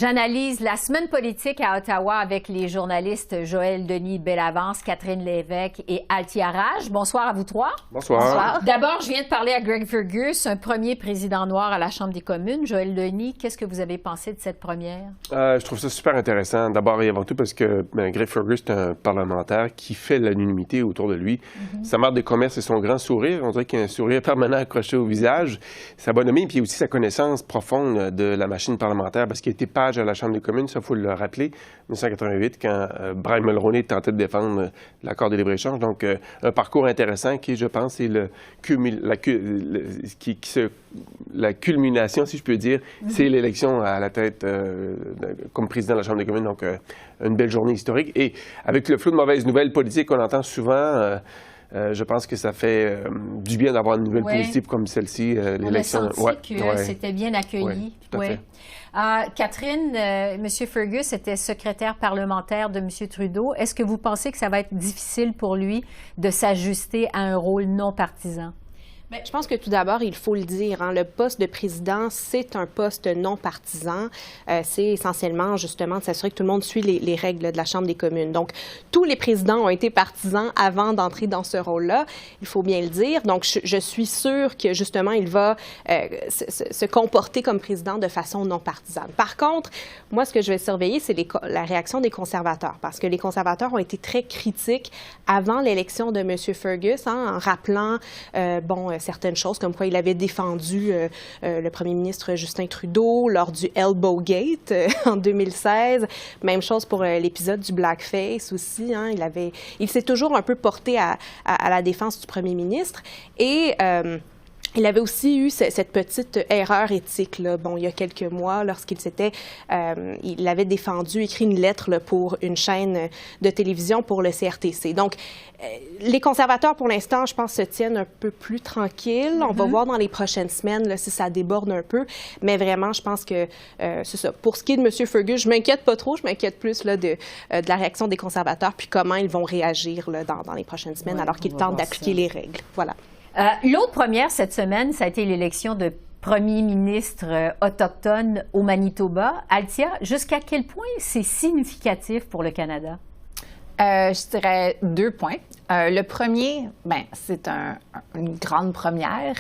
J'analyse la semaine politique à Ottawa avec les journalistes Joël Denis Bellavance, Catherine Lévesque et Althia Raj. Bonsoir à vous trois. Bonsoir. Bonsoir. D'abord, je viens de parler à Greg Fergus, un premier président noir à la Chambre des communes. Joël Denis, qu'est-ce que vous avez pensé de cette première? Je trouve ça super intéressant. D'abord et avant tout parce que Greg Fergus est un parlementaire qui fait l'unanimité autour de lui. Sa marque de commerce et son grand sourire, on dirait qu'il y a un sourire permanent accroché au visage. Sa bonhomie, puis aussi sa connaissance profonde de la machine parlementaire parce qu'il était page à la Chambre des communes, ça, il faut le rappeler, 1988, quand Brian Mulroney tentait de défendre l'accord de libre-échange. Donc, un parcours intéressant qui, je pense, est la culmination, si je peux dire, c'est l'élection à la tête comme président de la Chambre des communes. Donc, une belle journée historique. Et avec le flot de mauvaises nouvelles politiques qu'on entend souvent, je pense que ça fait du bien d'avoir une nouvelle positive comme celle-ci. L'élection. On a senti que c'était bien accueilli. Oui, tout à fait. Catherine, M. Fergus était secrétaire parlementaire de M. Trudeau. Est-ce que vous pensez que ça va être difficile pour lui de s'ajuster à un rôle non partisan? Bien, je pense que tout d'abord, il faut le dire, hein, le poste de président, c'est un poste non partisan. C'est essentiellement, justement, de s'assurer que tout le monde suit les règles de la Chambre des communes. Donc, tous les présidents ont été partisans avant d'entrer dans ce rôle-là, il faut bien le dire. Donc, je suis sûre que, justement, il va se comporter comme président de façon non partisane. Par contre, moi, ce que je vais surveiller, c'est la réaction des conservateurs, parce que les conservateurs ont été très critiques avant l'élection de M. Fergus, hein, en rappelant, certaines choses, comme quoi il avait défendu le premier ministre Justin Trudeau lors du Elbowgate en 2016. Même chose pour l'épisode du Blackface aussi. Hein, il s'est toujours un peu porté à la défense du premier ministre. Et il avait aussi eu cette petite erreur éthique, là, il y a quelques mois, lorsqu'il il avait écrit une lettre là, pour une chaîne de télévision pour le CRTC. Donc, les conservateurs, pour l'instant, je pense, se tiennent un peu plus tranquilles. On va voir dans les prochaines semaines là, si ça déborde un peu. Mais vraiment, je pense que c'est ça. Pour ce qui est de M. Fergus, je m'inquiète pas trop. Je m'inquiète plus là, de la réaction des conservateurs puis comment ils vont réagir là, dans les prochaines semaines alors qu'ils tentent d'appliquer les règles. Voilà. L'autre première cette semaine, ça a été l'élection de premier ministre autochtone au Manitoba. Althia, jusqu'à quel point c'est significatif pour le Canada? Je dirais 2 points. Le premier, c'est une grande première.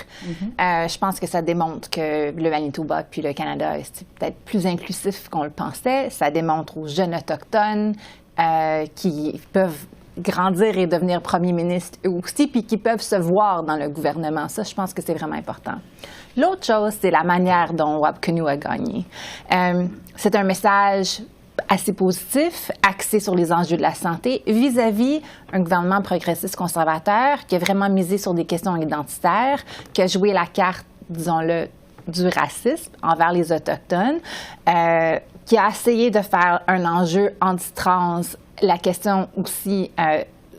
Je pense que ça démontre que le Manitoba puis le Canada est peut-être plus inclusif qu'on le pensait. Ça démontre aux jeunes autochtones qui peuvent grandir et devenir premier ministre eux aussi, puis qui peuvent se voir dans le gouvernement. Ça, je pense que c'est vraiment important. L'autre chose, c'est la manière dont Wapikuni a gagné. C'est un message assez positif, axé sur les enjeux de la santé, vis-à-vis un gouvernement progressiste conservateur qui a vraiment misé sur des questions identitaires, qui a joué la carte, disons-le, du racisme envers les Autochtones, qui a essayé de faire un enjeu anti-trans, la question aussi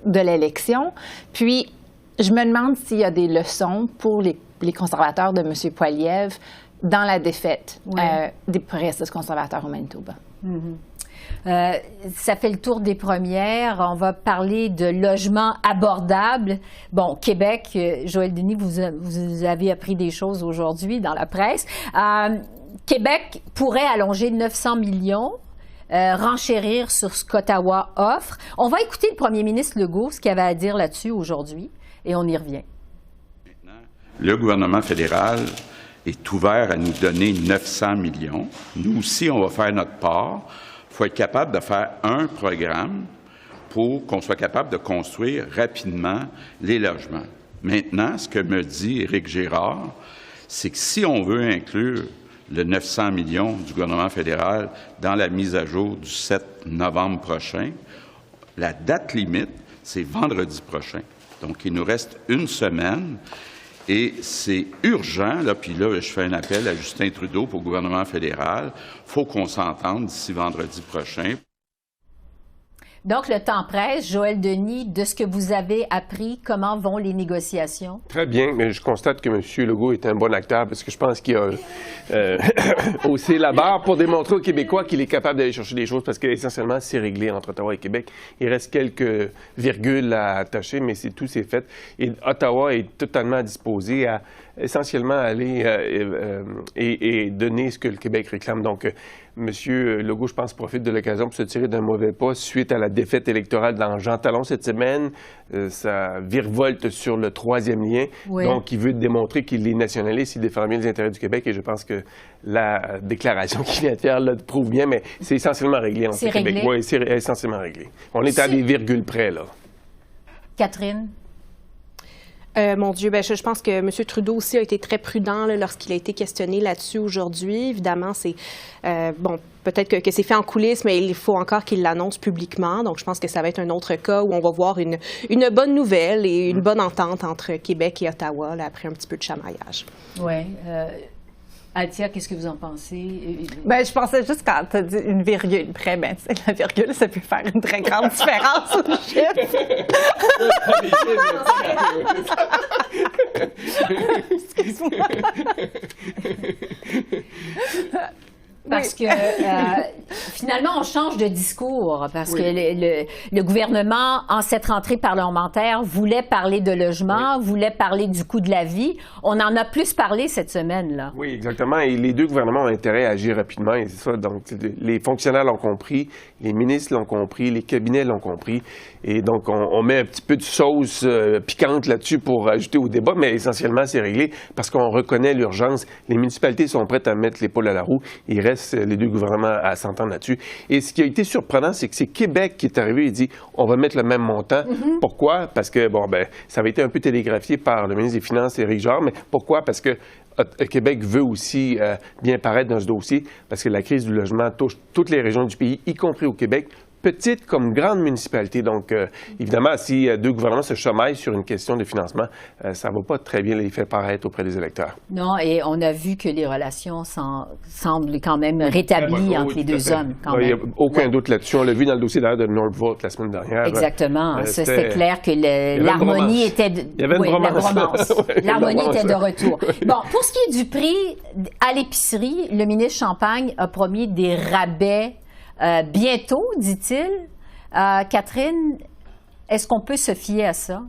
de l'élection. Puis, je me demande s'il y a des leçons pour les conservateurs de M. Poilievre dans la défaite des progressistes conservateurs au Manitoba. Ça fait le tour des premières. On va parler de logement abordable. Bon, Québec, Joël Denis, vous avez appris des choses aujourd'hui dans la presse. Québec pourrait allonger 900 millions. Renchérir sur ce qu'Ottawa offre. On va écouter le premier ministre Legault, ce qu'il avait à dire là-dessus aujourd'hui, et on y revient. Maintenant, le gouvernement fédéral est ouvert à nous donner 900 millions. Nous aussi, on va faire notre part. Il faut être capable de faire un programme pour qu'on soit capable de construire rapidement les logements. Maintenant, ce que me dit Éric Girard, c'est que si on veut inclure le 900 millions du gouvernement fédéral dans la mise à jour du 7 novembre prochain. La date limite, c'est vendredi prochain. Donc, il nous reste une semaine et c'est urgent. Puis là, je fais un appel à Justin Trudeau pour le gouvernement fédéral. Il faut qu'on s'entende d'ici vendredi prochain. Donc, le temps presse. Joël Denis, de ce que vous avez appris, comment vont les négociations? Très bien, mais je constate que M. Legault est un bon acteur parce que je pense qu'il a haussé la barre pour démontrer aux Québécois qu'il est capable d'aller chercher des choses parce qu'essentiellement, c'est réglé entre Ottawa et Québec. Il reste quelques virgules à attacher, mais tout, c'est fait. Et Ottawa est totalement disposé à essentiellement aller et donner ce que le Québec réclame. Donc, M. Legault, je pense, profite de l'occasion pour se tirer d'un mauvais pas suite à la défaite électorale dans Jean Talon cette semaine. Ça virevolte sur le troisième lien. Oui. Donc, il veut démontrer qu'il est nationaliste, il défend bien les intérêts du Québec et je pense que la déclaration qu'il vient de faire le prouve bien, mais c'est essentiellement réglé entre le Québec. Oui, c'est essentiellement réglé. On est à des virgules près, là. Catherine? Mon Dieu, ben, je pense que M. Trudeau aussi a été très prudent là, lorsqu'il a été questionné là-dessus aujourd'hui. Évidemment, c'est bon, peut-être que c'est fait en coulisses, mais il faut encore qu'il l'annonce publiquement. Donc, je pense que ça va être un autre cas où on va voir une bonne nouvelle et une bonne entente entre Québec et Ottawa là, après un petit peu de chamaillage. Oui. Althia, qu'est-ce que vous en pensez? Ben, je pensais juste quand tu as dit une virgule près, ben, la virgule, ça peut faire une très grande différence au chiffre. Excuse-moi. Parce que finalement, on change de discours parce que le gouvernement, en cette rentrée parlementaire, voulait parler de logement, voulait parler du coût de la vie. On en a plus parlé cette semaine-là. Oui, exactement. Et les deux gouvernements ont intérêt à agir rapidement. Et c'est ça. Donc, les fonctionnaires l'ont compris, les ministres l'ont compris, les cabinets l'ont compris. Et donc, on met un petit peu de sauce piquante là-dessus pour ajouter au débat, mais essentiellement, c'est réglé parce qu'on reconnaît l'urgence. Les municipalités sont prêtes à mettre l'épaule à la roue. Il reste les deux gouvernements à s'entendre là-dessus. Et ce qui a été surprenant, c'est que c'est Québec qui est arrivé et dit on va mettre le même montant. Pourquoi? Parce que, bon, ben, ça avait été un peu télégraphié par le ministre des Finances, Éric Girard, mais pourquoi? Parce que Québec veut aussi bien paraître dans ce dossier, parce que la crise du logement touche toutes les régions du pays, y compris au Québec, petite comme grande municipalité. Donc, évidemment, si deux gouvernements se chamaillent sur une question de financement, ça ne va pas très bien les faire paraître auprès des électeurs. Non, et on a vu que les relations semblent quand même rétablies entre les deux hommes. Il n'y a aucun doute là-dessus. On l'a vu dans le dossier d'ailleurs de Northvolt la semaine dernière. Exactement. C'est clair que l'harmonie était... Il y avait une romance. L'harmonie était de retour. Bon, pour ce qui est du prix à l'épicerie, le ministre Champagne a promis des rabais bientôt, dit-il. Catherine, est-ce qu'on peut se fier à ça?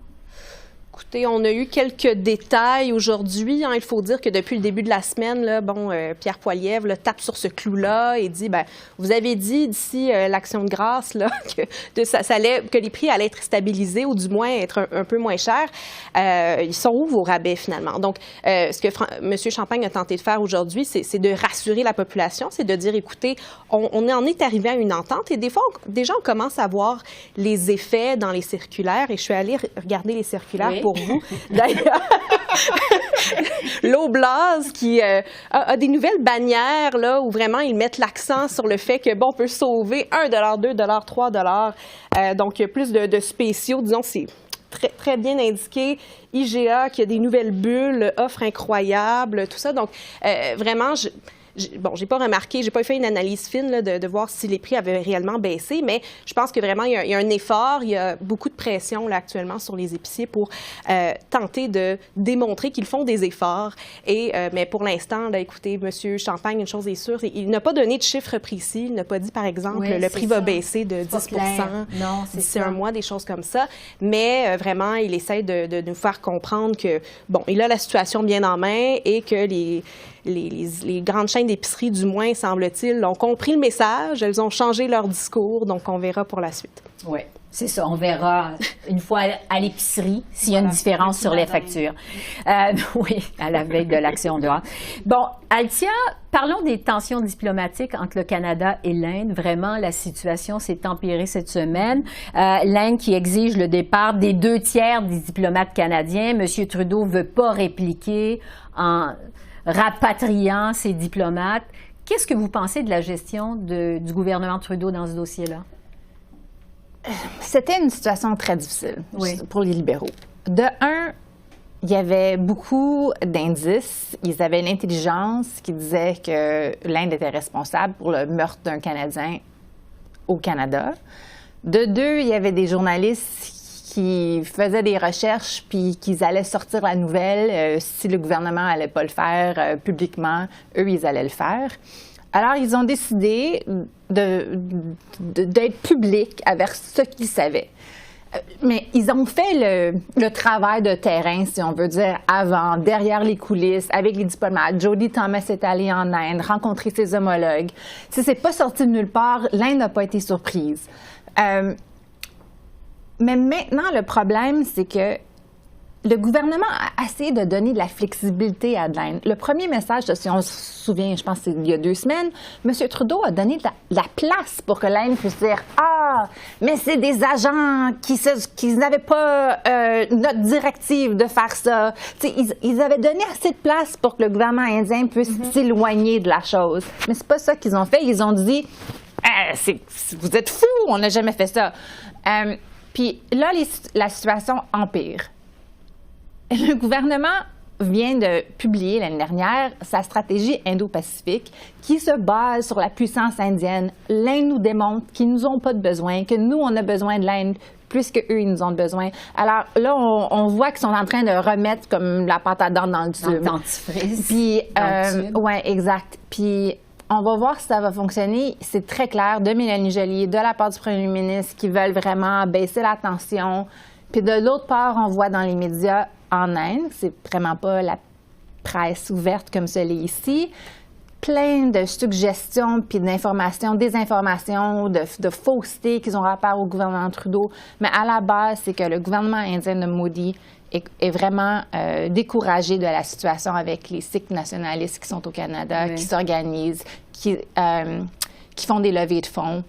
Écoutez, on a eu quelques détails aujourd'hui. Il faut dire que depuis le début de la semaine, là, Pierre Poilievre tape sur ce clou-là et dit, vous avez dit d'ici l'Action de grâce là, que les prix allaient être stabilisés ou du moins être un peu moins chers. Ils sont où vos rabais finalement? Donc, ce que M. Champagne a tenté de faire aujourd'hui, c'est de rassurer la population, c'est de dire, écoutez, on en est arrivé à une entente et des fois, déjà, on commence à voir les effets dans les circulaires et je suis allée regarder les circulaires pour vous. D'ailleurs, l'Oblast qui a des nouvelles bannières là, où vraiment ils mettent l'accent sur le fait que, on peut sauver 1 $, 2 $, 3 $. Donc, il y a plus de spéciaux, disons, c'est très, très bien indiqué. IGA qui a des nouvelles bulles, offres incroyables, tout ça. Donc, vraiment, j'ai pas remarqué, j'ai pas fait une analyse fine là, de voir si les prix avaient réellement baissé, mais je pense que vraiment, il y a un effort, il y a beaucoup de pression là, actuellement sur les épiciers pour tenter de démontrer qu'ils font des efforts. Mais pour l'instant, écoutez, M. Champagne, une chose est sûre, il n'a pas donné de chiffre précis. Il n'a pas dit, par exemple, le prix va baisser de 10 d'ici un mois, des choses comme ça. Mais vraiment, il essaie de nous faire comprendre que, il a la situation bien en main et que les grandes chaînes d'épicerie, du moins, semble-t-il, ont compris le message. Elles ont changé leur discours, donc on verra pour la suite. Oui, c'est ça. On verra une fois à l'épicerie s'il y a une différence sur les factures. Oui, à la veille de l'Action de grâce. Bon, Althia, parlons des tensions diplomatiques entre le Canada et l'Inde. Vraiment, la situation s'est empirée cette semaine. L'Inde qui exige le départ des 2/3 des diplomates canadiens. M. Trudeau ne veut pas répliquer en rapatriant ces diplomates. Qu'est-ce que vous pensez de la gestion du gouvernement Trudeau dans ce dossier-là? C'était une situation très difficile pour les libéraux. De un, il y avait beaucoup d'indices. Ils avaient l'intelligence qui disait que l'Inde était responsable pour le meurtre d'un Canadien au Canada. De deux, il y avait des journalistes qui faisaient des recherches puis qu'ils allaient sortir la nouvelle. Si le gouvernement n'allait pas le faire publiquement, eux, ils allaient le faire. Alors, ils ont décidé d'être publics avec ce qu'ils savaient. Mais ils ont fait le travail de terrain, si on veut dire, avant, derrière les coulisses, avec les diplomates. Jody Thomas est allée en Inde, rencontrer ses homologues. Si c'est pas sorti de nulle part, l'Inde n'a pas été surprise. Mais maintenant, le problème, c'est que le gouvernement a essayé de donner de la flexibilité à l'Inde. Le premier message, si on se souvient, je pense que c'est il y a 2 semaines, M. Trudeau a donné de la place pour que l'Inde puisse dire « Ah, mais c'est des agents qui n'avaient pas notre directive de faire ça. » Ils avaient donné assez de place pour que le gouvernement indien puisse s'éloigner de la chose. Mais c'est pas ça qu'ils ont fait. Ils ont dit « Vous êtes fous, on n'a jamais fait ça. » Puis là, la situation empire. Le gouvernement vient de publier l'année dernière sa stratégie Indo-Pacifique qui se base sur la puissance indienne. L'Inde nous démontre qu'ils nous ont pas de besoin, que nous, on a besoin de l'Inde plus qu'eux, ils nous ont besoin. Alors là, on voit qu'ils sont en train de remettre comme la pâte à dents dans le tube. Dans le dentifrice. Puis, oui, exact. Puis, on va voir si ça va fonctionner. C'est très clair de Mélanie Joly, de la part du premier ministre, qui veulent vraiment baisser la tension. Puis de l'autre part, on voit dans les médias en Inde, c'est vraiment pas la presse ouverte comme celle ici, plein de suggestions puis d'informations, désinformations, de faussetés qui ont rapport au gouvernement Trudeau. Mais à la base, c'est que le gouvernement indien de Modi est vraiment découragé de la situation avec les Sikhs nationalistes qui sont au Canada, qui s'organisent, qui font des levées de fonds.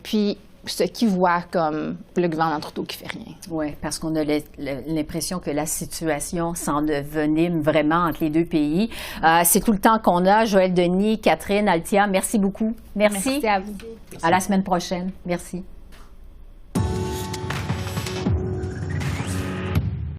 Puis ce qu'ils voient comme le gouvernement Trudeau qui fait rien. Oui, parce qu'on a l'impression que la situation s'envenime vraiment entre les deux pays. C'est tout le temps qu'on a. Joëlle Denis, Catherine, Althia, merci beaucoup. Merci. Merci à vous. À la semaine prochaine. Merci.